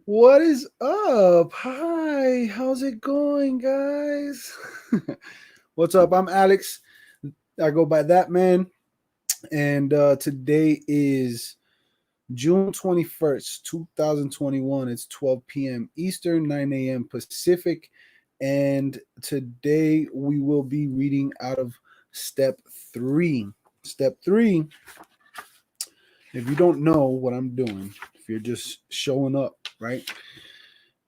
What is up? Hi, how's it going, guys? What's up? I'm Alex. I go by ThatMan, and today is June 21st, 2021. It's 12 p.m. Eastern, 9 a.m. Pacific, and today we will be reading out of step three. Step three, if you don't know what I'm doing, if you're just showing up, right?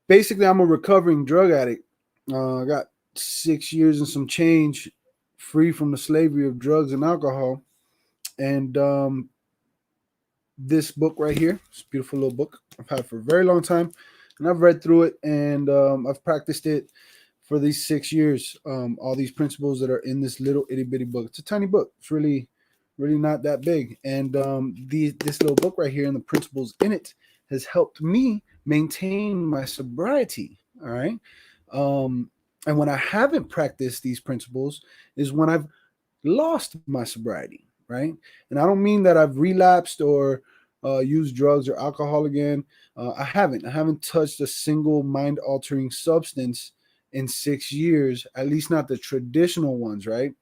Basically, I'm a recovering drug addict. I got 6 years and some change free from the slavery of drugs and alcohol. And this book right here, this beautiful little book I've had for a very long time. And I've read through it and I've practiced it for these 6 years. All these principles that are in this little itty bitty book. It's a tiny book. It's really, really not that big. And this little book right here and the principles in it has helped me maintain my sobriety. All right. Um, and when I haven't practiced these principles is when I've lost my sobriety, right? And I don't mean that I've relapsed or used drugs or alcohol again. I haven't. I haven't touched a single mind altering substance in 6 years, at least not the traditional ones, right?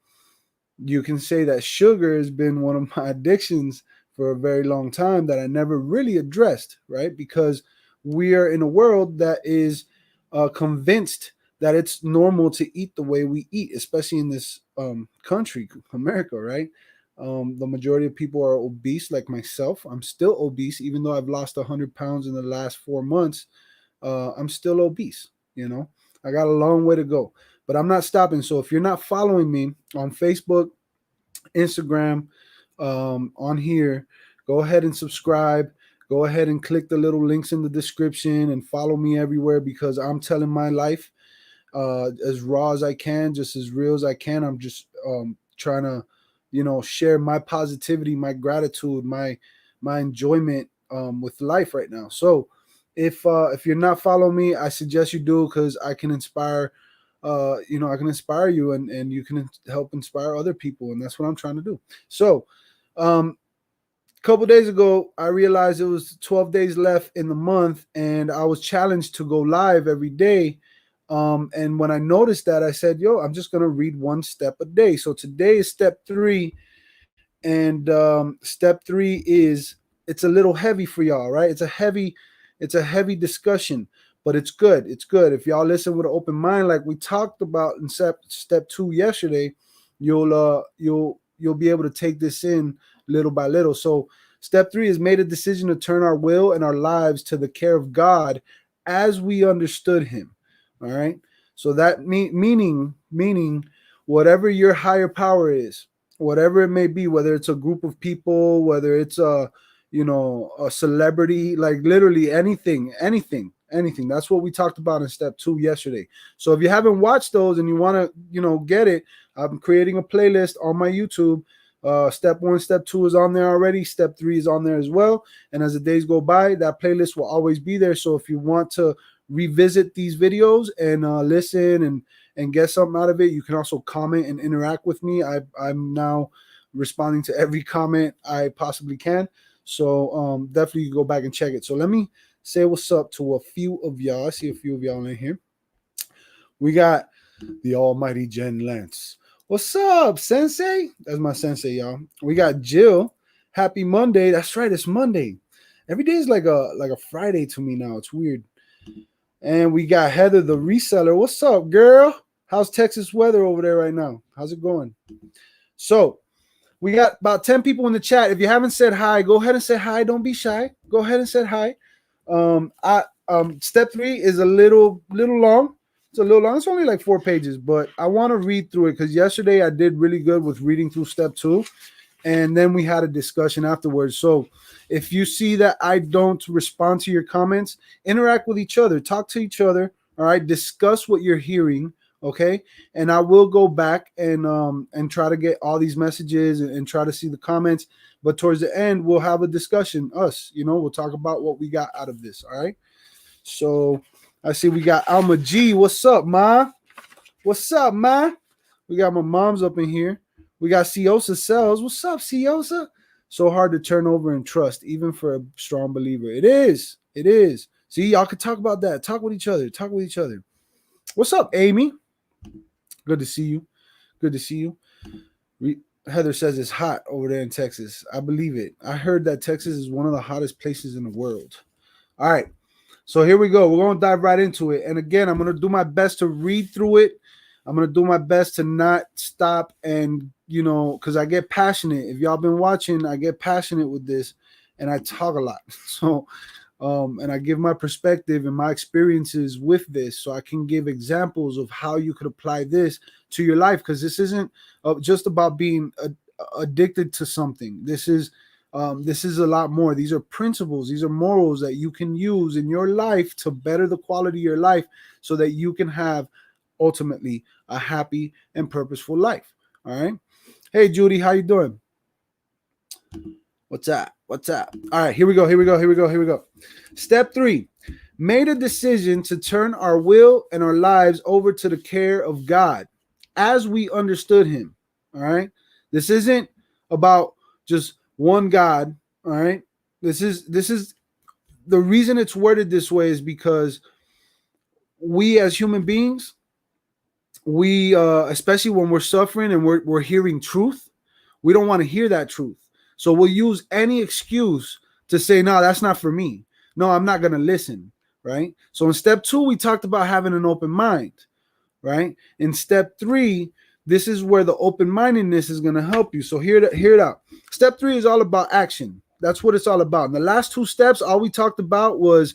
You can say that sugar has been one of my addictions for a very long time that I never really addressed, right? Because we are in a world that is convinced that it's normal to eat the way we eat, especially in this country, America, right? The majority of people are obese, like myself. I'm still obese, even though I've lost 100 pounds in the last 4 months. I'm still obese, you know? I got a long way to go, but I'm not stopping. So if you're not following me on Facebook, Instagram, on here, go ahead and subscribe. Go ahead and click the little links in the description and follow me everywhere because I'm telling my life as raw as I can, just as real as I can. I'm just trying to, share my positivity, my gratitude, my enjoyment with life right now. So if you're not following me, I suggest you do because I can inspire. I can inspire you and you can help inspire other people, and that's what I'm trying to do. So, a couple days ago, I realized it was 12 days left in the month, and I was challenged to go live every day. And when I noticed that, I said, "Yo, I'm just gonna read one step a day." So today is step three, and step three is it's a little heavy for y'all, right? It's a heavy discussion, but it's good. It's good if y'all listen with an open mind, like we talked about in step two yesterday. You'll be able to take this in little by little. So step three is made a decision to turn our will and our lives to the care of God as we understood Him. All right. So that meaning whatever your higher power is, whatever it may be, whether it's a group of people, whether it's a celebrity, like literally anything. That's what we talked about in step two yesterday. So if you haven't watched those and you want to get it, I'm creating a playlist on my YouTube. Step one, step two is on there already. Step three is on there as well. And as the days go by, that playlist will always be there. So if you want to revisit these videos and listen and get something out of it, you can also comment and interact with me. I'm now responding to every comment I possibly can. So definitely go back and check it. So let me say what's up to a few of y'all. I see a few of y'all in here. We got the almighty Jen Lance. What's up, Sensei? That's my Sensei, y'all. We got Jill. Happy Monday. That's right, it's Monday. Every day is like a Friday to me now. It's weird. And we got Heather, the reseller. What's up, girl? How's Texas weather over there right now? How's it going? So we got about 10 people in the chat. If you haven't said hi, go ahead and say hi. Don't be shy. Go ahead and say hi. Step three is a little long. It's a little long. It's only like 4 pages, but I want to read through it because yesterday I did really good with reading through step two, and then we had a discussion afterwards. So if you see that I don't respond to your comments, interact with each other, talk to each other. All right, discuss what you're hearing. Okay, and I will go back and try to get all these messages and try to see the comments. But towards the end, we'll have a discussion. We'll talk about what we got out of this. All right. So I see we got Alma G. What's up, Ma? What's up, Ma? We got my mom's up in here. We got Ciosa Cells. What's up, Ciosa? So hard to turn over and trust, even for a strong believer. It is. It is. See, y'all can talk about that. Talk with each other. Talk with each other. What's up, Amy? Good to see you. Good to see you. Heather says it's hot over there in Texas. I believe it. I heard that Texas is one of the hottest places in the world. All right. So here we go. We're going to dive right into it. And again, I'm going to do my best to read through it. I'm going to do my best to not stop and, because I get passionate. If y'all been watching, I get passionate with this and I talk a lot. So, and I give my perspective and my experiences with this so I can give examples of how you could apply this to your life, because this isn't just about being addicted to something. This is a lot more. These are principles. These are morals that you can use in your life to better the quality of your life so that you can have ultimately a happy and purposeful life. All right. Hey, Judy, how you doing? What's up? What's up? All right, here we go. Step 3, made a decision to turn our will and our lives over to the care of God as we understood him. All right. This isn't about just one God. All right. This is the reason it's worded this way is because we as human beings, we especially when we're suffering and we're hearing truth, we don't want to hear that truth. So we'll use any excuse to say, no, that's not for me. No, I'm not going to listen. Right. So in step 2, we talked about having an open mind. Right. In step 3, this is where the open-mindedness is going to help you. So hear it out. Step 3 is all about action. That's what it's all about. In the last 2 steps, all we talked about was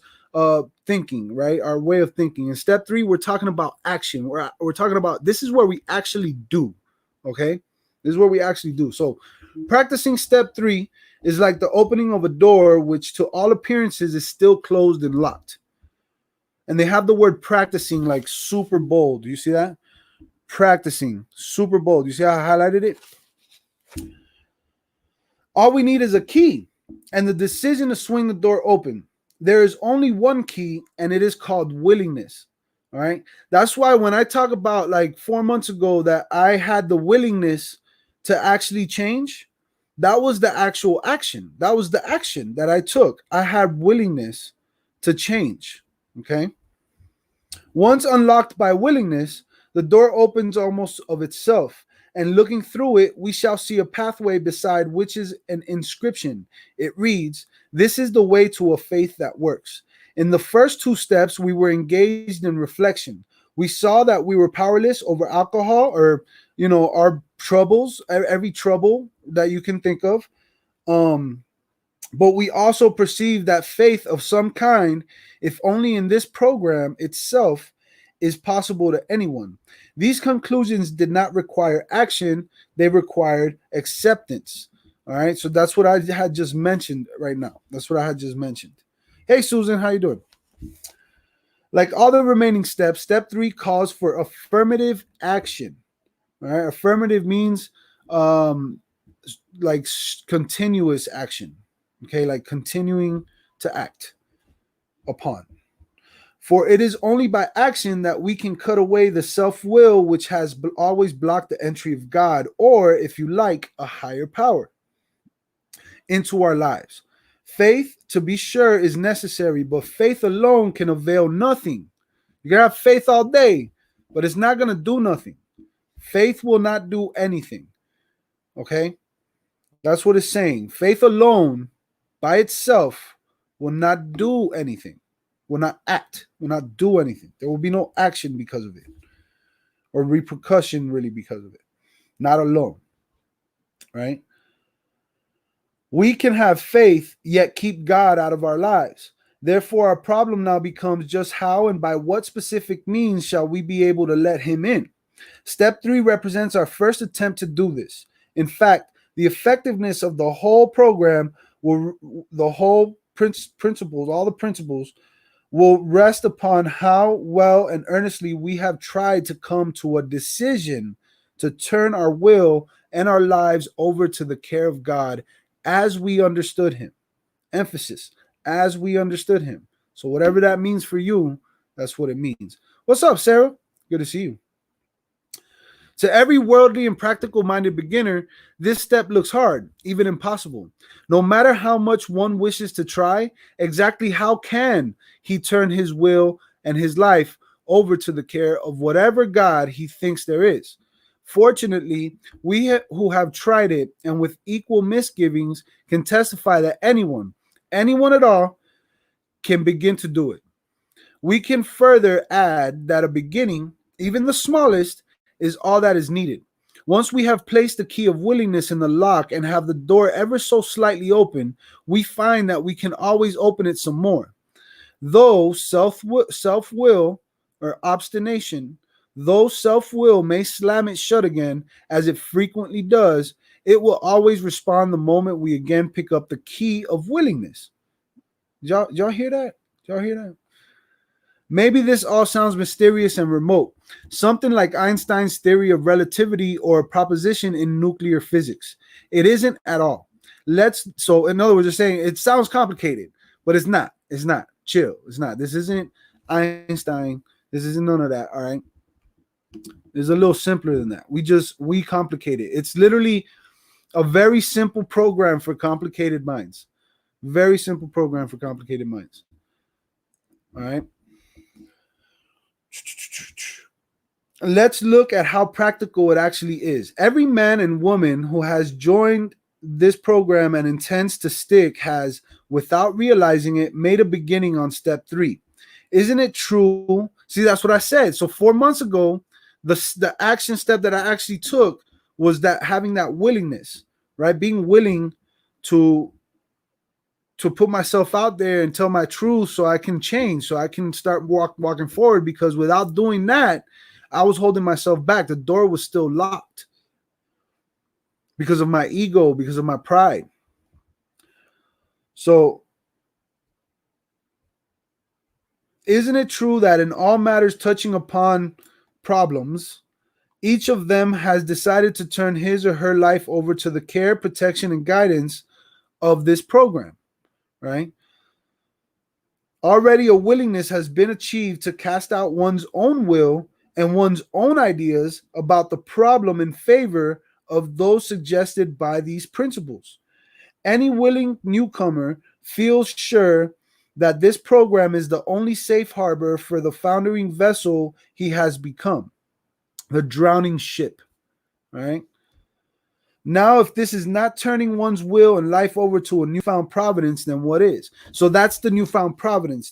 thinking, right? Our way of thinking. In step 3, we're talking about action. We're talking about this is where we actually do. Okay. This is where we actually do. So practicing step 3 is like the opening of a door, which to all appearances is still closed and locked. And they have the word practicing like super bold. Do you see that? Practicing, super bold. You see how I highlighted it? All we need is a key and the decision to swing the door open. There is only one key, and it is called willingness. All right. That's why when I talk about like 4 months ago that I had the willingness to actually change, that was the actual action. That was the action that I took. I had willingness to change. Okay. Once unlocked by willingness, the door opens almost of itself, and looking through it, we shall see a pathway beside which is an inscription. It reads, "This is the way to a faith that works." In the first 2 steps, we were engaged in reflection. We saw that we were powerless over alcohol or, our troubles, every trouble that you can think of. But we also perceive that faith of some kind, if only in this program itself, is possible to anyone. These conclusions did not require action, they required acceptance. All right, so that's what I had just mentioned right now. That's what I had just mentioned. Hey, Susan, how you doing? Like all the remaining steps, step 3 calls for affirmative action. All right, affirmative means like continuous action. Okay, like continuing to act upon. For it is only by action that we can cut away the self-will which has always blocked the entry of God, or if you like, a higher power, into our lives. Faith, to be sure, is necessary, but faith alone can avail nothing. You can have faith all day, but it's not going to do nothing. Faith will not do anything. Okay? That's what it's saying. Faith alone by itself will not do anything, will not act, will not do anything. There will be no action because of it, or repercussion really because of it. Not alone, right? We can have faith yet keep God out of our lives. Therefore, our problem now becomes just how and by what specific means shall we be able to let him in. Step 3 represents our first attempt to do this. In fact, the effectiveness of the whole program the whole principles, all the principles will rest upon how well and earnestly we have tried to come to a decision to turn our will and our lives over to the care of God as we understood him. Emphasis, as we understood him. So whatever that means for you, that's what it means. What's up, Sarah? Good to see you. To every worldly and practical minded beginner, this step looks hard, even impossible. No matter how much one wishes to try, exactly how can he turn his will and his life over to the care of whatever God he thinks there is? Fortunately, who have tried it and with equal misgivings can testify that anyone at all, can begin to do it. We can further add that a beginning, even the smallest, is all that is needed. Once we have placed the key of willingness in the lock and have the door ever so slightly open, we find that we can always open it some more. Though self will or obstination, though self will may slam it shut again, as it frequently does, it will always respond the moment we again pick up the key of willingness. Y'all hear that? Y'all hear that? Maybe this all sounds mysterious and remote, something like Einstein's theory of relativity or a proposition in nuclear physics. It isn't at all. So in other words, you're saying it sounds complicated, but it's not. It's not. Chill. It's not. This isn't Einstein. This isn't none of that. All right. It's a little simpler than that. We complicate it. It's literally a very simple program for complicated minds. Very simple program for complicated minds. All right. Let's look at how practical it actually is. Every man and woman who has joined this program and intends to stick has, without realizing it, made a beginning on step 3. Isn't it true? See, that's what I said. So 4 months ago, the action step that I actually took was that having that willingness, right? Being willing to put myself out there and tell my truth so I can change, so I can start walking forward, because without doing that, I was holding myself back. The door was still locked because of my ego, because of my pride. So isn't it true that in all matters touching upon problems, each of them has decided to turn his or her life over to the care, protection, and guidance of this program, right? Already a willingness has been achieved to cast out one's own will and one's own ideas about the problem in favor of those suggested by these principles. Any willing newcomer feels sure that this program is the only safe harbor for the foundering vessel he has become, the drowning ship, right? Now, if this is not turning one's will and life over to a newfound providence, then what is? So that's the newfound providence.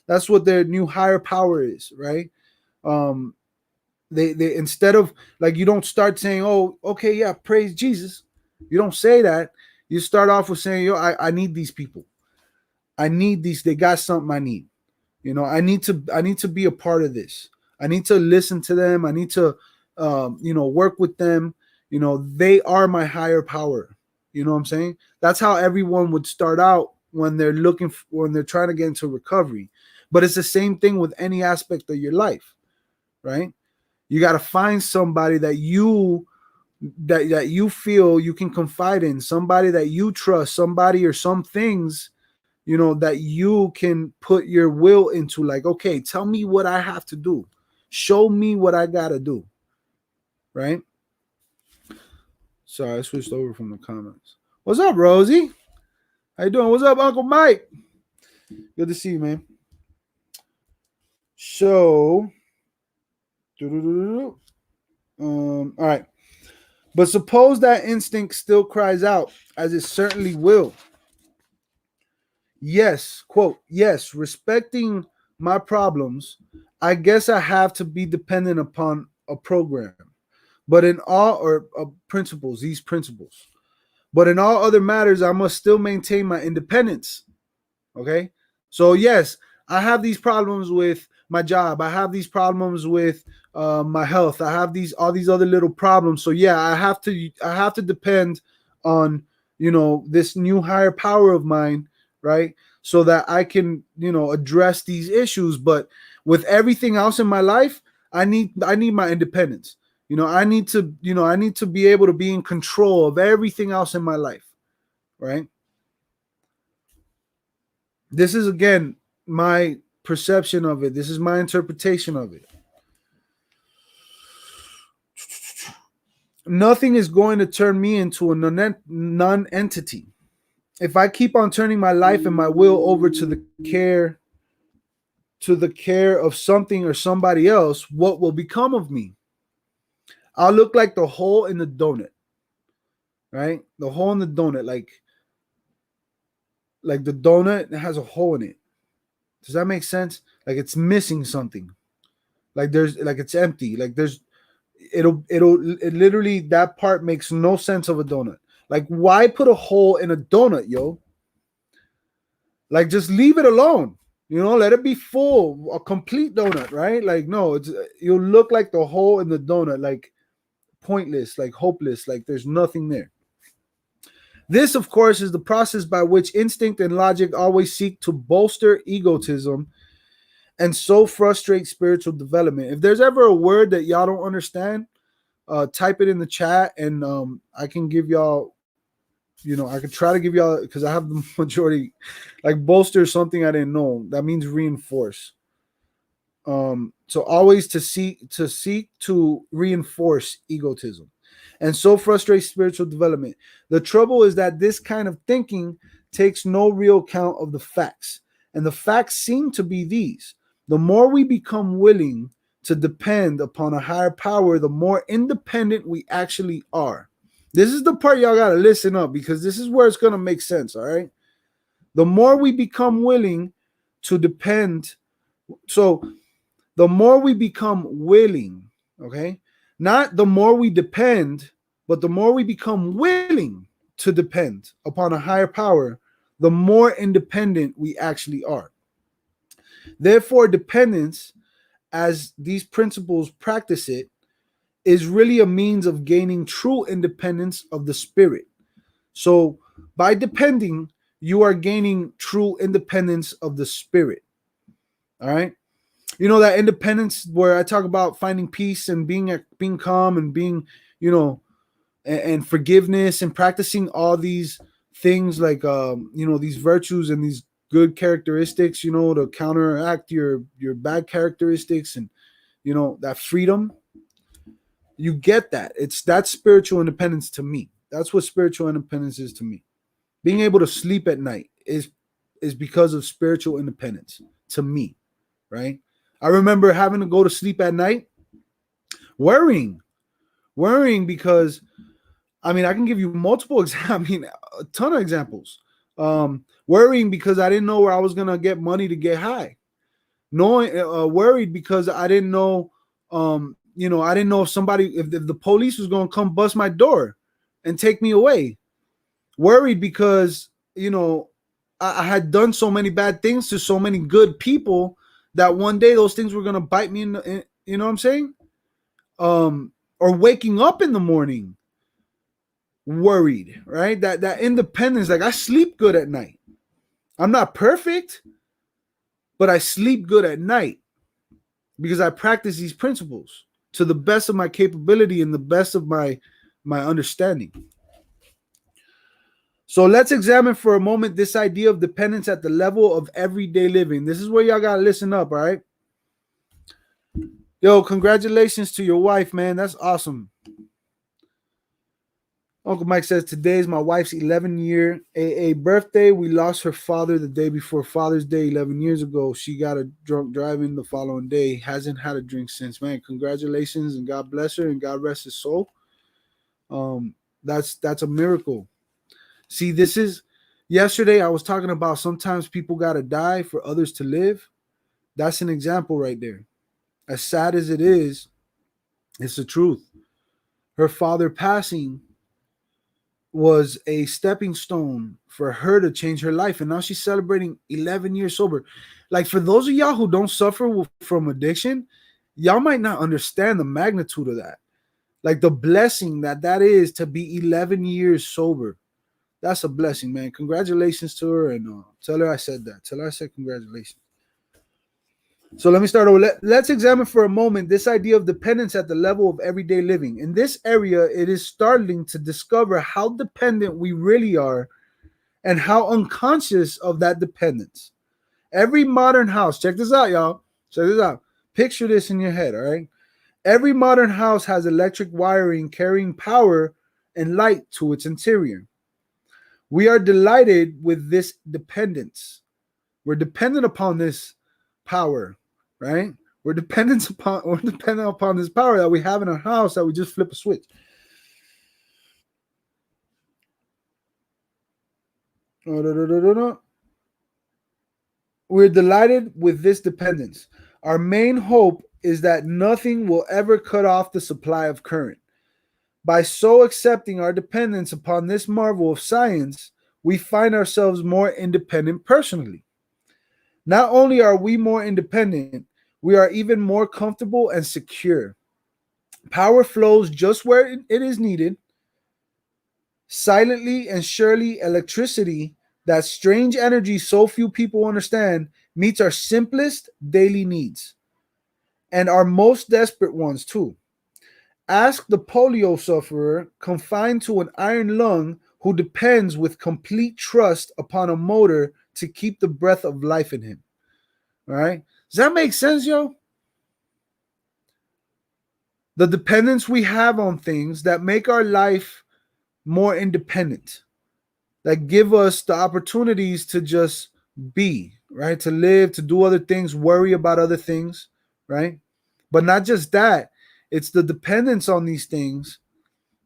That's what their new higher power is, right? They instead of, like, you don't start saying, oh, okay, yeah, praise Jesus. You don't say that. You start off with saying, yo, I need these people. I need these. They got something I need. I need to be a part of this. I need to listen to them. I need to, work with them. They are my higher power. You know what I'm saying? That's how everyone would start out when they're trying to get into recovery. But it's the same thing with any aspect of your life, right? You got to find somebody that you feel you can confide in, somebody that you trust, somebody or some things, that you can put your will into. Like, okay, tell me what I have to do. Show me what I got to do, right? Sorry, I switched over from the comments. What's up, Rosie? How you doing? What's up, Uncle Mike? Good to see you, man. So, all right. But suppose that instinct still cries out, as it certainly will. Yes, quote, yes, respecting my problems, I guess I have to be dependent upon a program. But in all, or principles, these principles. But in all other matters, I must still maintain my independence. Okay? So, yes, I have these problems with my job. I have these problems with my health. I have all these other little problems. So, yeah, I have to depend on, this new higher power of mine, right? So that I can, address these issues. But with everything else in my life, I need my independence. I need to be able to be in control of everything else in my life, right? This is, again, my perception of it. This is my interpretation of it. Nothing is going to turn me into a non-entity. If I keep on turning my life and my will over to the care of something or somebody else, what will become of me? I'll look like the hole in the donut, right? The hole in the donut, like the donut has a hole in it. Does that make sense? Like it's missing something. Like there's like it's empty. Like there's it literally that part makes no sense of a donut. Like why put a hole in a donut, yo? Like just leave it alone. Let it be full, a complete donut, right? Like no, it's you'll look like the hole in the donut, like pointless, like hopeless, like there's nothing there. This, of course, is the process by which instinct and logic always seek to bolster egotism and so frustrate spiritual development. If there's ever a word that y'all don't understand, type it in the chat, and I can give y'all. I could try to give y'all because I have the majority. Like bolster something I didn't know. That means reinforce. So always to seek to reinforce egotism and so frustrate spiritual development. The trouble is that this kind of thinking takes no real count of the facts, and the facts seem to be these: the more we become willing to depend upon a higher power, the more independent we actually are. This is the part y'all gotta listen up, because this is where it's gonna make sense. All right, the more we become willing to depend, so the more we become willing, okay, not the more we depend, but the more we become willing to depend upon a higher power, the more independent we actually are. Therefore, dependence, as these principles practice it, is really a means of gaining true independence of the spirit. So, by depending, you are gaining true independence of the spirit. All right. That independence where I talk about finding peace and being calm and being, and forgiveness and practicing all these things, like these virtues and these good characteristics, to counteract your bad characteristics, and that freedom. You get that. That's spiritual independence to me. That's what spiritual independence is to me. Being able to sleep at night is because of spiritual independence to me, right? I remember having to go to sleep at night worrying because I can give you multiple a ton of examples. Worrying because I didn't know where I was gonna get money to get high. Worried because I didn't know, I didn't know if the police was gonna come bust my door and take me away. Worried because I had done so many bad things to so many good people that one day those things were gonna bite me you know what I'm saying? Or waking up in the morning worried, right? That independence, like I sleep good at night. I'm not perfect, but I sleep good at night because I practice these principles to the best of my capability and the best of my understanding. So let's examine for a moment this idea of dependence at the level of everyday living. This is where y'all gotta listen up, all right? Yo, congratulations to your wife, man. That's awesome. Uncle Mike says, today is my wife's 11-year AA birthday. We lost her father the day before Father's Day 11 years ago. She got a drunk driving the following day. Hasn't had a drink since. Man, congratulations, and God bless her and God rest his soul. That's a miracle. See, this is, yesterday I was talking about sometimes people got to die for others to live. That's an example right there. As sad as it is, it's the truth. Her father passing was a stepping stone for her to change her life, and now she's celebrating 11 years sober. Like, for those of y'all who don't suffer from addiction, y'all might not understand the magnitude of that, like the blessing that is to be 11 years sober. That's a blessing, man. Congratulations to her, and tell her I said that. Tell her I said congratulations. So let me start over. Let's examine for a moment this idea of dependence at the level of everyday living. In this area, it is startling to discover how dependent we really are and how unconscious of that dependence. Every modern house, check this out, y'all. Check this out. Picture this in your head, all right? Every modern house has electric wiring carrying power and light to its interior. We are delighted with this dependence. We're dependent upon this power, right? We're dependent upon this power that we have in our house that we just flip a switch. We're delighted with this dependence. Our main hope is that nothing will ever cut off the supply of current. By so accepting our dependence upon this marvel of science, we find ourselves more independent personally. Not only are we more independent, we are even more comfortable and secure. Power flows just where it is needed. Silently and surely, electricity, that strange energy so few people understand, meets our simplest daily needs and our most desperate ones too. Ask the polio sufferer confined to an iron lung who depends with complete trust upon a motor to keep the breath of life in him. All right? Does that make sense, yo? The dependence we have on things that make our life more independent, that give us the opportunities to just be, right? To live, to do other things, worry about other things, right? But not just that, it's the dependence on these things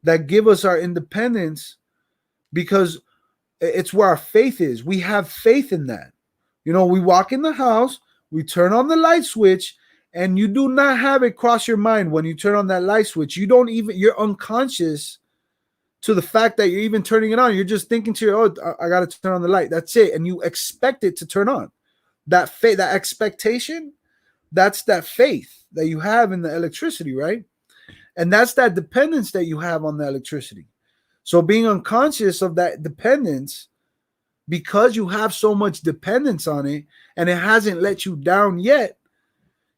that give us our independence because it's where our faith is. We have faith in that. You know, we walk in the house, we turn on the light switch, and you do not have it cross your mind when you turn on that light switch. You're unconscious to the fact that you're even turning it on. You're just thinking to your, oh, I got to turn on the light. That's it. And you expect it to turn on. That faith, that expectation, that's that faith that you have in the electricity, right? And that's that dependence that you have on the electricity. So being unconscious of that dependence, because you have so much dependence on it and it hasn't let you down yet,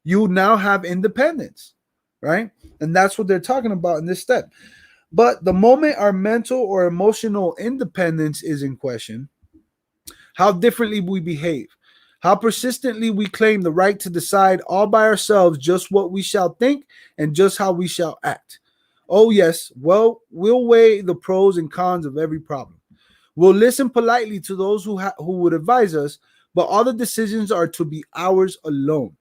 you now have independence, right? And that's what they're talking about in this step. But the moment our mental or emotional independence is in question, how differently we behave, how persistently we claim the right to decide all by ourselves just what we shall think and just how we shall act. Oh, yes, well, we'll weigh the pros and cons of every problem. We'll listen politely to those who would advise us, but all the decisions are to be ours alone.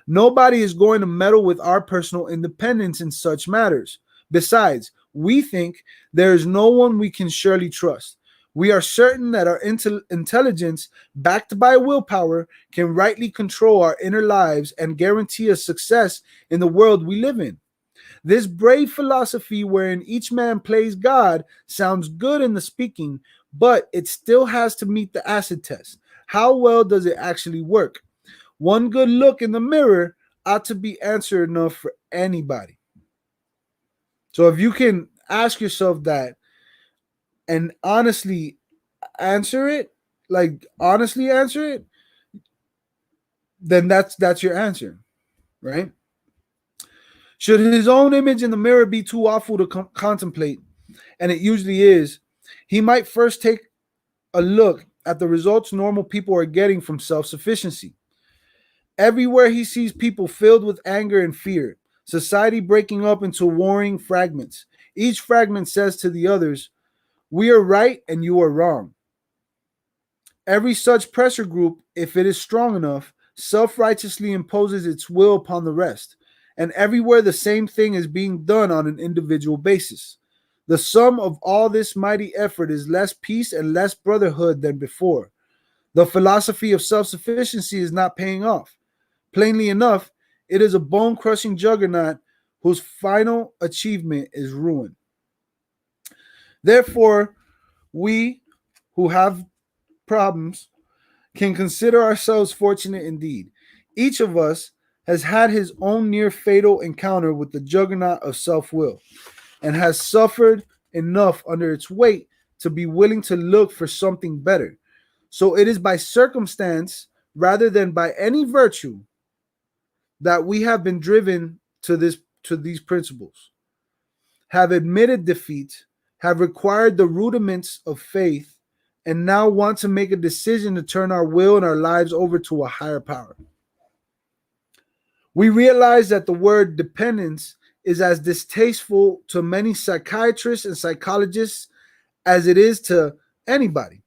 Nobody is going to meddle with our personal independence in such matters. Besides, we think there is no one we can surely trust. We are certain that our intelligence, backed by willpower, can rightly control our inner lives and guarantee us success in the world we live in. This brave philosophy, wherein each man plays God, sounds good in the speaking, but it still has to meet the acid test. How well does it actually work? One good look in the mirror ought to be answer enough for anybody. So if you can ask yourself that and honestly answer it, then that's your answer, right? Should his own image in the mirror be too awful to contemplate, and it usually is, he might first take a look at the results normal people are getting from self-sufficiency. Everywhere he sees people filled with anger and fear, society breaking up into warring fragments. Each fragment says to the others, we are right and you are wrong. Every such pressure group, if it is strong enough, self-righteously imposes its will upon the rest. And everywhere the same thing is being done on an individual basis. The sum of all this mighty effort is less peace and less brotherhood than before. The philosophy of self-sufficiency is not paying off. Plainly enough, it is a bone-crushing juggernaut whose final achievement is ruin. Therefore, we who have problems can consider ourselves fortunate indeed. Each of us has had his own near fatal encounter with the juggernaut of self-will and has suffered enough under its weight to be willing to look for something better. So it is by circumstance rather than by any virtue that we have been driven to these principles, have admitted defeat, have required the rudiments of faith, and now want to make a decision to turn our will and our lives over to a higher power. We realize that the word dependence is as distasteful to many psychiatrists and psychologists as it is to anybody.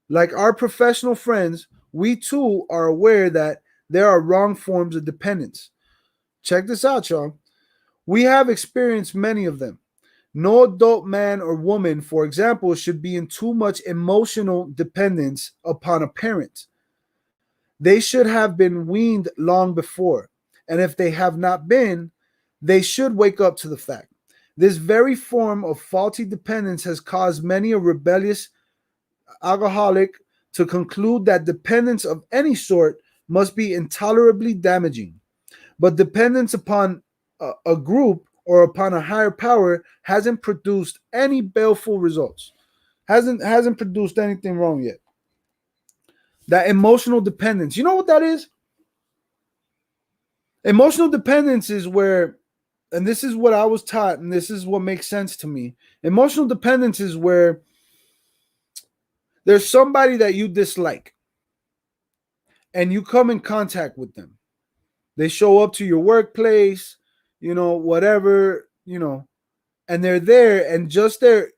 Like our professional friends, we too are aware that there are wrong forms of dependence. Check this out, y'all. We have experienced many of them. No adult man or woman, for example, should be in too much emotional dependence upon a parent. They should have been weaned long before. And if they have not been, they should wake up to the fact. This very form of faulty dependence has caused many a rebellious alcoholic to conclude that dependence of any sort must be intolerably damaging. But dependence upon a group or upon a higher power hasn't produced any baleful results. Hasn't produced anything wrong yet. That emotional dependence. You know what that is? Emotional dependence is where, and this is what I was taught, and this is what makes sense to me. Emotional dependence is where there's somebody that you dislike and you come in contact with them. They show up to your workplace, whatever, and they're there, and just their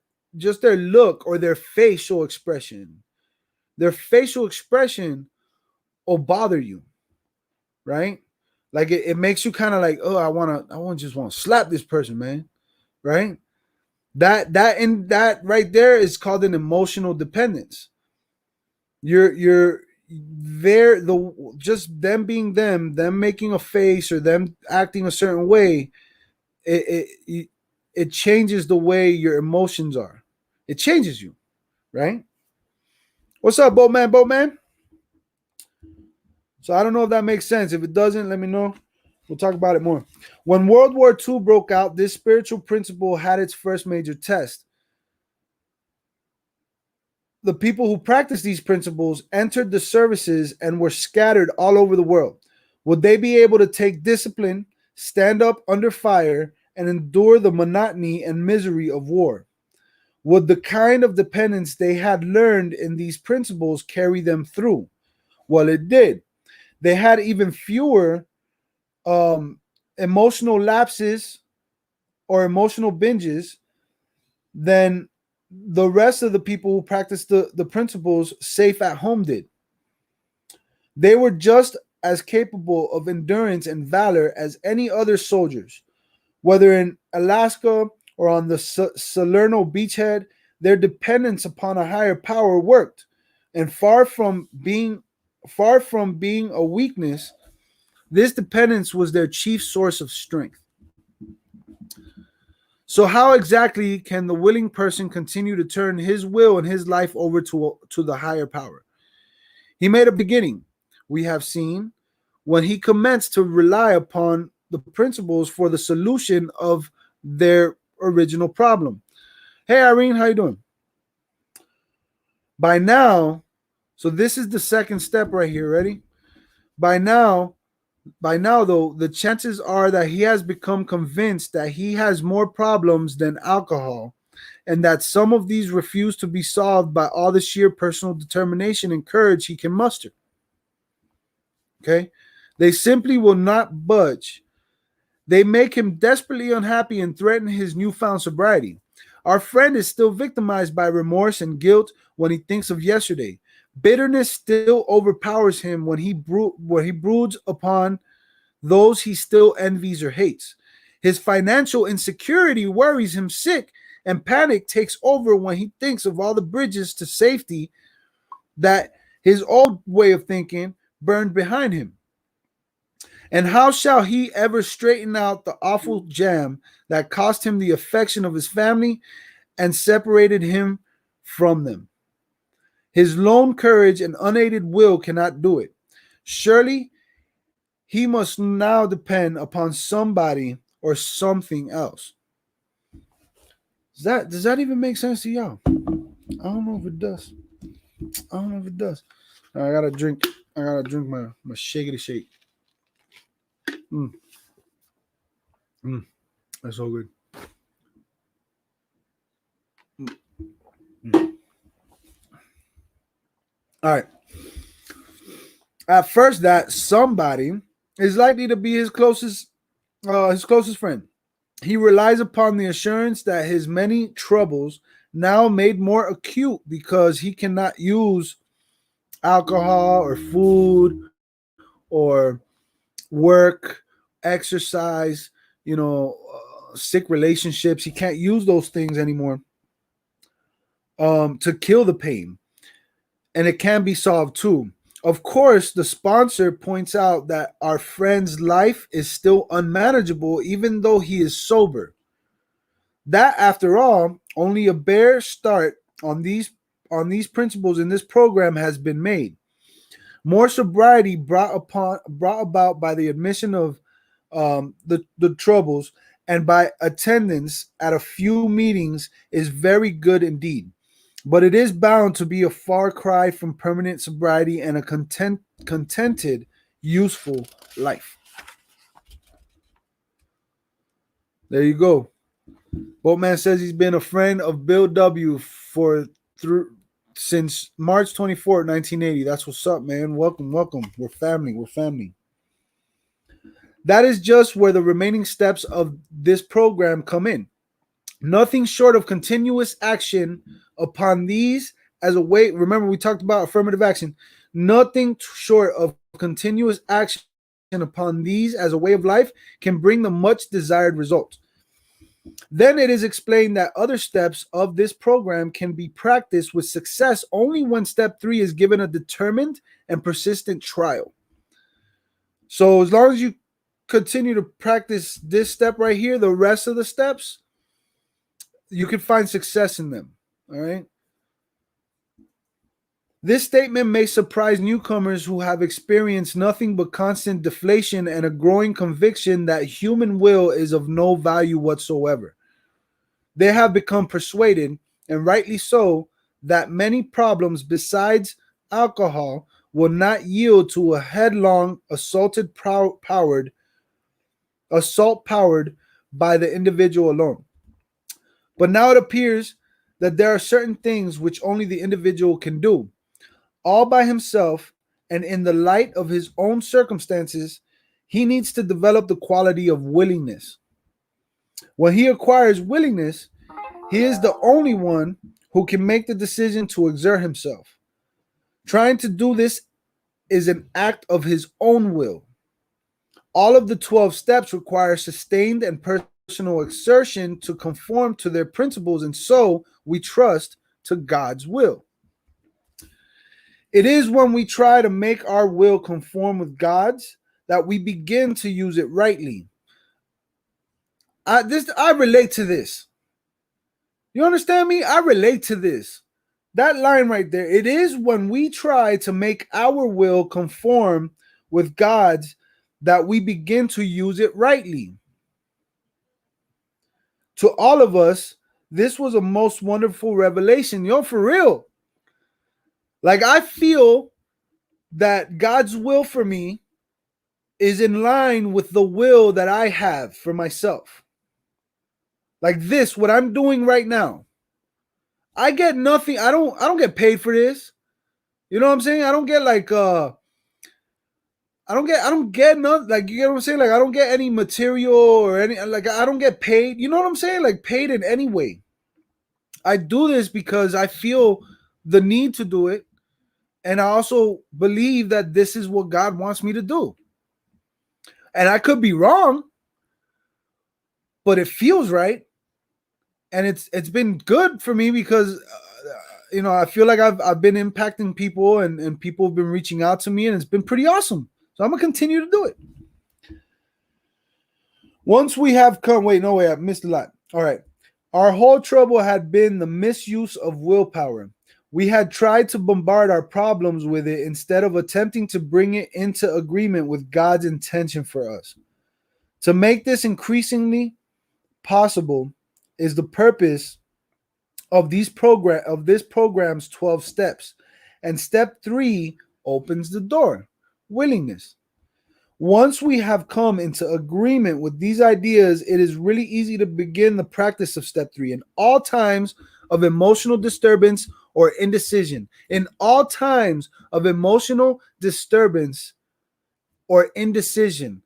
look or their facial expression will bother you, right? Like it makes you kind of like, oh, I just want to slap this person, man, right? That right there is called an emotional dependence. You're there, the just them being them making a face or them acting a certain way, it changes the way your emotions are. It changes you, right? What's up, Boatman? Boatman? So I don't know if that makes sense. If it doesn't, let me know. We'll talk about it more. When World War II broke out, this spiritual principle had its first major test. The people who practiced these principles entered the services and were scattered all over the world. Would they be able to take discipline, stand up under fire, and endure the monotony and misery of war? Would the kind of dependence they had learned in these principles carry them through? Well, it did. They had even fewer emotional lapses or emotional binges than the rest of the people who practiced the principles safe at home did. They were just as capable of endurance and valor as any other soldiers. Whether in Alaska or on the Salerno beachhead, their dependence upon a higher power worked. And far from being a weakness, this dependence was their chief source of strength. So how exactly can the willing person continue to turn his will and his life over to the higher power? He made a beginning, we have seen, when he commenced to rely upon the principles for the solution of their original problem. Hey, Irene, how you doing? By now, so this is the second step right here, ready? By now, though, the chances are that he has become convinced that he has more problems than alcohol, and that some of these refuse to be solved by all the sheer personal determination and courage he can muster. Okay? They simply will not budge. They make him desperately unhappy and threaten his newfound sobriety. Our friend is still victimized by remorse and guilt when he thinks of yesterday. Bitterness still overpowers him when he broods upon those he still envies or hates. His financial insecurity worries him sick, and panic takes over when he thinks of all the bridges to safety that his old way of thinking burned behind him. And how shall he ever straighten out the awful jam that cost him the affection of his family and separated him from them? His lone courage and unaided will cannot do it. Surely he must now depend upon somebody or something else. Does that even make sense to y'all? I don't know if it does. I gotta drink my shakey shake. That's so good. All right. At first, that somebody is likely to be his closest friend. He relies upon the assurance that his many troubles, now made more acute because he cannot use alcohol or food or work, exercise, sick relationships. He can't use those things anymore to kill the pain. And it can be solved too. Of course, the sponsor points out that our friend's life is still unmanageable even though he is sober. That, after all, only a bare start on these principles in this program has been made. More sobriety brought about by the admission of the troubles and by attendance at a few meetings is very good indeed. But it is bound to be a far cry from permanent sobriety and a contented, useful life. There you go. Boatman says he's been a friend of Bill W. since March 24th, 1980. That's what's up, man. Welcome, welcome. We're family. We're family. That is just where the remaining steps of this program come in. Nothing short of continuous action upon these as a way. Remember, we talked about affirmative action. Nothing short of continuous action upon these as a way of life can bring the much desired result. Then it is explained that other steps of this program can be practiced with success only when step 3 is given a determined and persistent trial. So as long as you continue to practice this step right here, the rest of the steps, you can find success in them. All right. This statement may surprise newcomers who have experienced nothing but constant deflation and a growing conviction that human will is of no value whatsoever. They have become persuaded, and rightly so, that many problems besides alcohol will not yield to a headlong assault powered by the individual alone. But now it appears that there are certain things which only the individual can do, all by himself, and in the light of his own circumstances. He needs to develop the quality of willingness. When he acquires willingness, he is the only one who can make the decision to exert himself. Trying to do this is an act of his own will. All of the 12 steps require sustained and personal exertion to conform to their principles, and so we trust to God's will. It is when we try to make our will conform with God's that we begin to use it rightly. I relate to this. You understand me? I relate to this. That line right there. It is when we try to make our will conform with God's that we begin to use it rightly. To all of us, this was a most wonderful revelation. For real. Like, I feel that God's will for me is in line with the will that I have for myself. Like this, what I'm doing right now. I get nothing. I don't get paid for this. You know what I'm saying? I don't get like I don't get nothing. Like, you get what I'm saying? Like, I don't get any material or any, like, I don't get paid. You know what I'm saying? Like, paid in any way. I do this because I feel the need to do it. And I also believe that this is what God wants me to do. And I could be wrong, but it feels right. And it's been good for me because I feel like I've been impacting people, and people have been reaching out to me, and it's been pretty awesome. So I'm gonna continue to do it. Once we have come, I missed a lot. All right. Our whole trouble had been the misuse of willpower. We had tried to bombard our problems with it instead of attempting to bring it into agreement with God's intention for us. To make this increasingly possible is the purpose of this program's 12 steps. And step 3 opens the door, willingness. Once we have come into agreement with these ideas, it is really easy to begin the practice of step 3 in all times of emotional disturbance or indecision. In all times of emotional disturbance or indecision.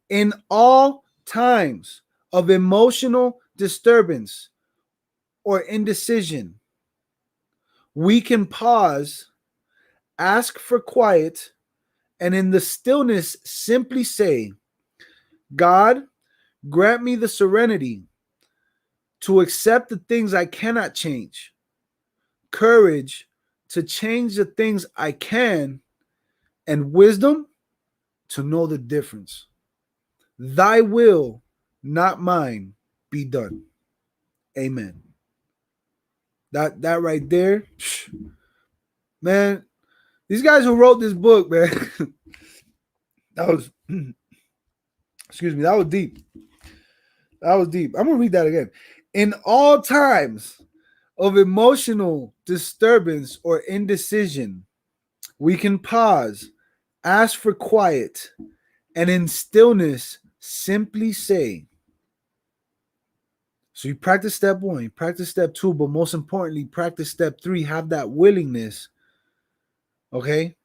In all times of emotional disturbance or indecision, we can pause, ask for quiet, and in the stillness simply say, God, grant me the serenity to accept the things I cannot change, courage to change the things I can, and wisdom to know the difference. Thy will, not mine, be done. Amen. That right there, man. These guys who wrote this book, man, that was excuse me, that was deep. That was deep. I'm gonna read that again. In all times of emotional disturbance or indecision, we can pause, ask for quiet, and in stillness simply say. So you practice step 1, you practice step 2, but most importantly, practice step 3. Have that willingness, okay?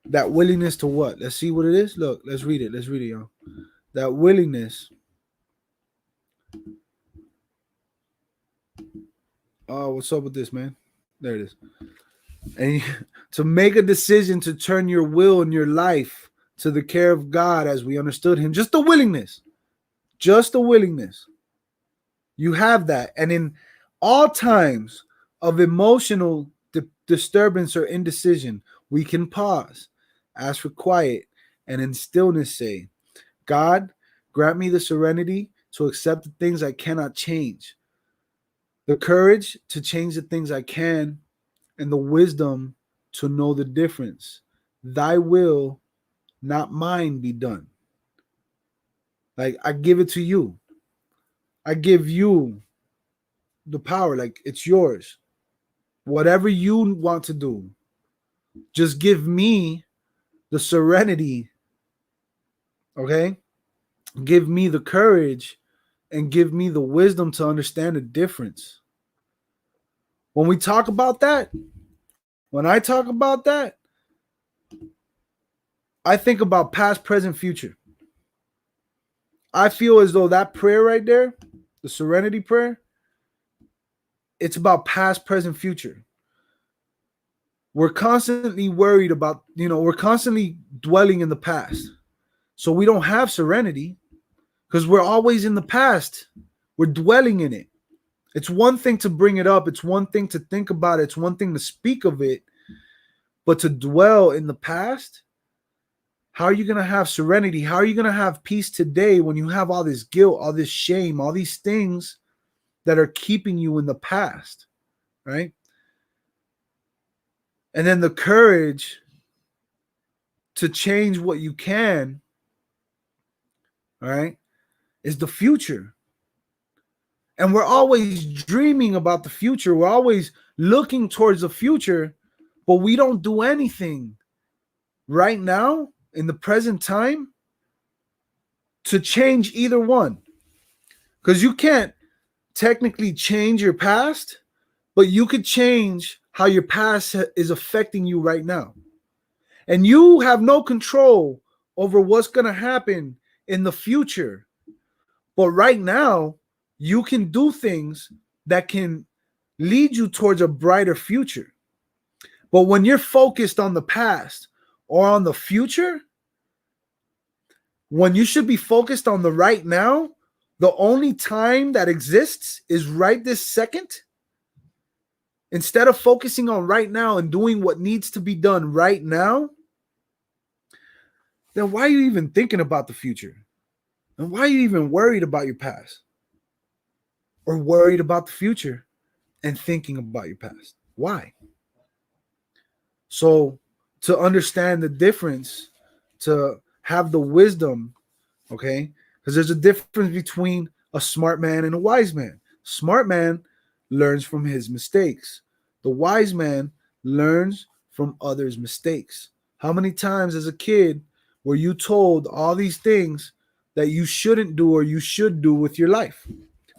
That willingness to what? Let's see what it is. Look, let's read it. Let's read it, y'all. That willingness. Oh, what's up with this, man? There it is. And to make a decision to turn your will and your life to the care of God as we understood him. Just the willingness. Just the willingness. You have that. And in all times of emotional disturbance or indecision, we can pause, ask for quiet, and in stillness say, God, grant me the serenity to accept the things I cannot change, the courage to change the things I can, and the wisdom to know the difference. Thy will, not mine, be done. Like, I give it to you. I give you the power. Like, it's yours. Whatever you want to do, just give me the serenity, okay? Give me the courage and give me the wisdom to understand the difference. When we talk about that, when I talk about that, I think about past, present, future. I feel as though that prayer right there, the serenity prayer, it's about past, present, future. We're constantly worried about, we're constantly dwelling in the past. So we don't have serenity because we're always in the past. We're dwelling in it. It's one thing to bring it up. It's one thing to think about it. It's one thing to speak of it. But to dwell in the past, how are you going to have serenity? How are you going to have peace today when you have all this guilt, all this shame, all these things that are keeping you in the past, right? And then the courage to change what you can, all right, is the future. And we're always dreaming about the future. We're always looking towards the future, but we don't do anything right now in the present time to change either one. Because you can't technically change your past, but you could change how your past is affecting you right now. And you have no control over what's going to happen in the future. But right now, you can do things that can lead you towards a brighter future. But when you're focused on the past or on the future, when you should be focused on the right now, the only time that exists is right this second. Instead of focusing on right now and doing what needs to be done right now, then why are you even thinking about the future? And why are you even worried about your past? Or worried about the future and thinking about your past? Why? So to understand the difference, to have the wisdom, okay? Because there's a difference between a smart man and a wise man. Smart man learns from his mistakes. The wise man learns from others' mistakes. How many times as a kid were you told all these things that you shouldn't do or you should do with your life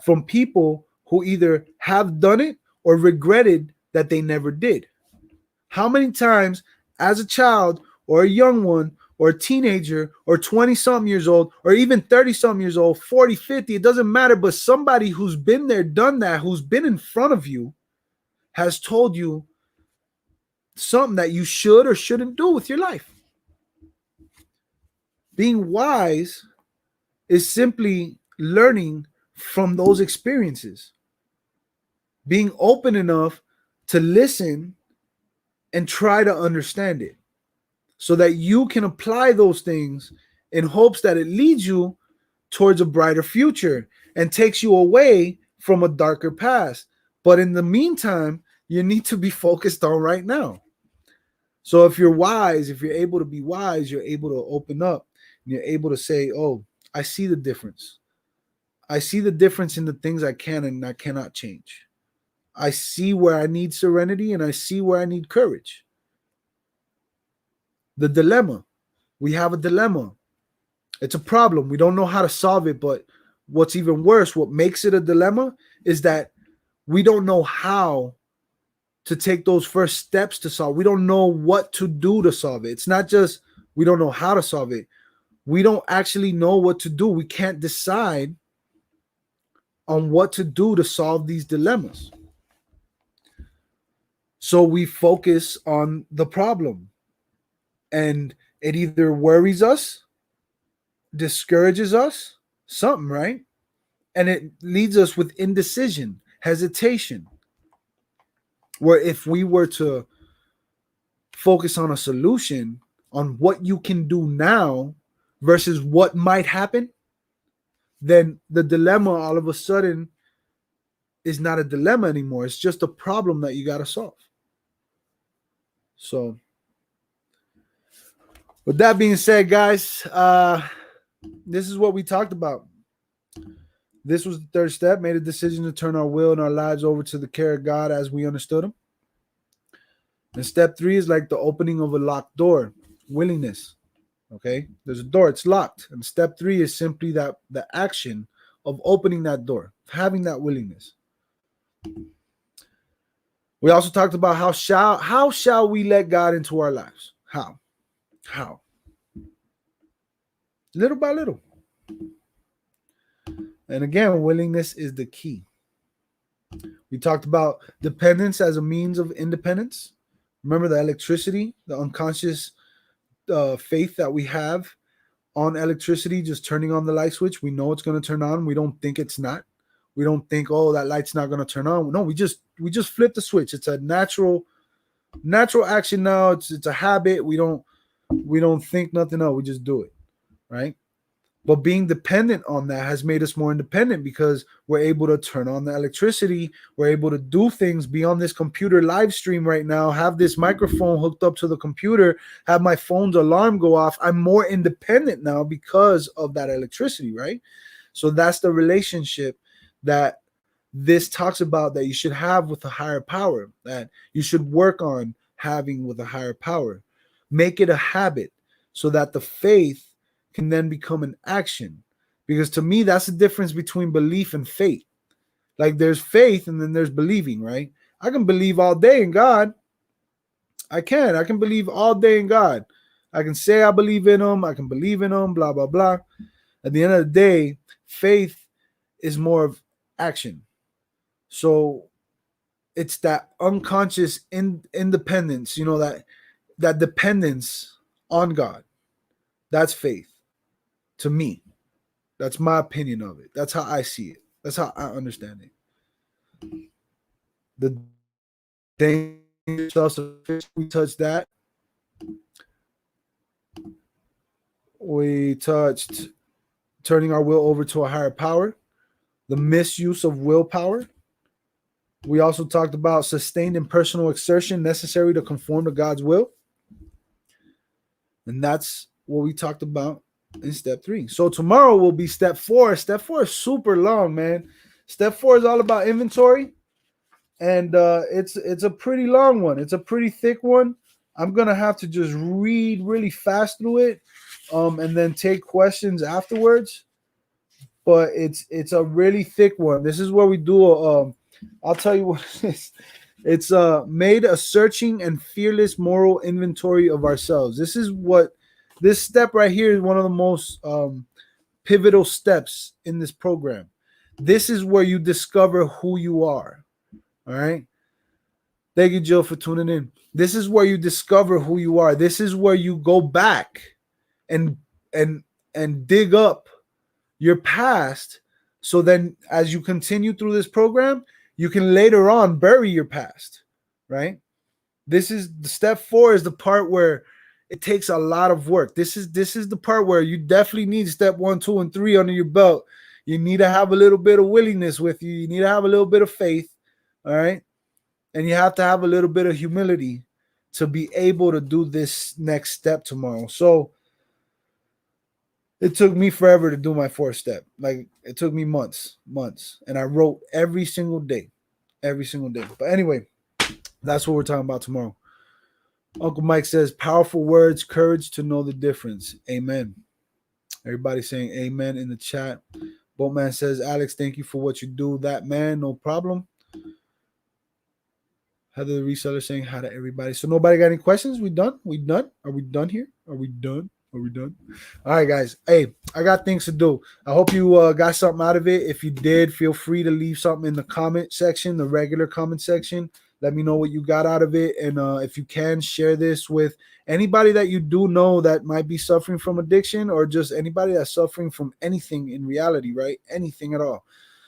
from people who either have done it or regretted that they never did? How many times as a child or a young one or a teenager or 20 something years old or even 30 something years old, 40, 50, it doesn't matter. But somebody who's been there, done that, who's been in front of you has told you something that you should or shouldn't do with your life. Being wise is simply learning from those experiences, being open enough to listen and try to understand it so that you can apply those things in hopes that it leads you towards a brighter future and takes you away from a darker past. But in the meantime, you need to be focused on right now. So if you're wise, if you're able to be wise, you're able to open up and you're able to say, oh, I see the difference. I see the difference in the things I can and I cannot change. I see where I need serenity and I see where I need courage. The dilemma. We have a dilemma. It's a problem. We don't know how to solve it, but what's even worse, what makes it a dilemma is that we don't know how to take those first steps to solve. We don't know what to do to solve it. It's not just we don't know how to solve it. We don't actually know what to do. We can't decide on what to do to solve these dilemmas. So we focus on the problem, and it either worries us, discourages us, something, right? And it leads us with indecision, hesitation. Where if we were to focus on a solution, on what you can do now versus what might happen, then the dilemma all of a sudden is not a dilemma anymore. It's just a problem that you got to solve. So, with that being said, guys, this is what we talked about. This was the third step. Made a decision to turn our will and our lives over to the care of God as we understood Him. And step 3 is like the opening of a locked door, willingness. Okay, there's a door, it's locked. And step 3 is simply that the action of opening that door, having that willingness. We also talked about how shall we let God into our lives? How? Little by little. And again, willingness is the key. We talked about dependence as a means of independence. Remember the electricity, the unconscious faith that we have on electricity, just turning on the light switch. We know it's going to turn on. We don't think it's not. We don't think, oh, that light's not going to turn on. No, we just flip the switch. It's a natural action now. It's a habit. We don't think nothing else. We just do it, right? But being dependent on that has made us more independent because we're able to turn on the electricity. We're able to do things, be on this computer live stream right now, have this microphone hooked up to the computer, have my phone's alarm go off. I'm more independent now because of that electricity, right? So that's the relationship that this talks about that you should have with a higher power, that you should work on having with a higher power. Make it a habit so that the faith can then become an action. Because to me, that's the difference between belief and faith. Like there's faith and then there's believing, right? I can believe all day in God. I can believe all day in God. I can say I believe in Him. I can believe in Him, blah, blah, blah. At the end of the day, faith is more of action. So it's that unconscious independence, that dependence on God. That's faith. To me, that's my opinion of it. That's how I see it. That's how I understand it. The danger, self-sufficiency, we touched that. We touched turning our will over to a higher power, the misuse of willpower. We also talked about sustained and personal exertion necessary to conform to God's will. And that's what we talked about in step 3. So tomorrow will be step 4. Step 4 is super long, man. Step 4 is all about inventory. And it's a pretty long one. It's a pretty thick one. I'm going to have to just read really fast through it and then take questions afterwards. But it's a really thick one. This is where we do I'll tell you what it is. It's made a searching and fearless moral inventory of ourselves. This step right here is one of the most pivotal steps in this program. This is where you discover who you are. All right. Thank you, Jill, for tuning in. This is where you discover who you are. This is where you go back and and and dig up your past. So then as you continue through this program, you can later on bury your past. Right? This is the step 4 is the part where it takes a lot of work. This is the part where you definitely need step 1, 2, and 3 under your belt. You need to have a little bit of willingness with you. You need to have a little bit of faith. All right. And you have to have a little bit of humility to be able to do this next step tomorrow. So it took me forever to do my 4th step. Like it took me months. And I wrote every single day. But anyway, that's what we're talking about tomorrow. Uncle Mike says, powerful words, courage to know the difference. Amen. Everybody saying amen in the chat. Boatman says, Alex, thank you for what you do. That man, no problem. Heather the reseller saying hi to everybody. So nobody got any questions? We done? Are we done here? Are we done? All right, guys. Hey, I got things to do. I hope you got something out of it. If you did, feel free to leave something in the comment section, the regular comment section. Let me know what you got out of it. And if you can, share this with anybody that you do know that might be suffering from addiction, or just anybody that's suffering from anything in reality, right? Anything at all.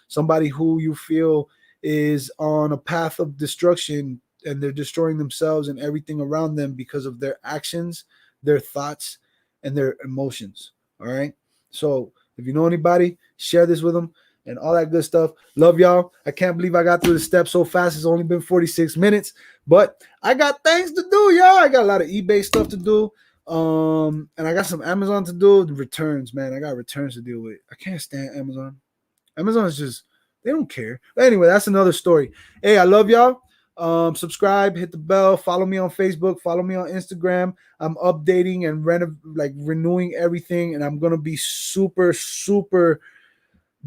Somebody who you feel is on a path of destruction and they're destroying themselves and everything around them because of their actions, their thoughts, and their emotions. All right. So if you know anybody, share this with them and all that good stuff. Love y'all. I can't believe I got through the steps so fast. It's only been 46 minutes, but I got things to do, y'all. I got a lot of eBay stuff to do. And I got some Amazon to do. The returns, man. I got returns to deal with. I can't stand Amazon. Amazon is just, they don't care. But anyway, that's another story. Hey, I love y'all. Subscribe, hit the bell, follow me on Facebook, follow me on Instagram. I'm updating and renewing everything, and I'm gonna be super, super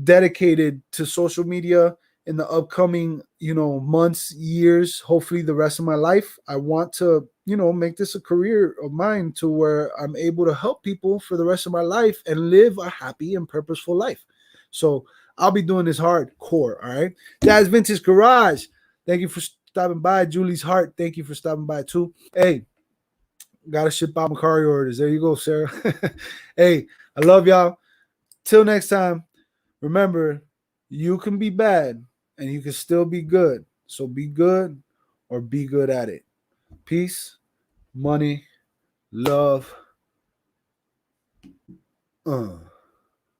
dedicated to social media in the upcoming, months, years, hopefully the rest of my life. I want to, make this a career of mine to where I'm able to help people for the rest of my life and live a happy and purposeful life. So I'll be doing this hardcore. All right. That's Vintage Garage. Thank you for stopping by. Julie's Heart, thank you for stopping by too. Hey, gotta ship out Macari orders. There you go, Sarah. Hey, I love y'all. Till next time, remember, you can be bad and you can still be good. So be good or be good at it. Peace, money, love.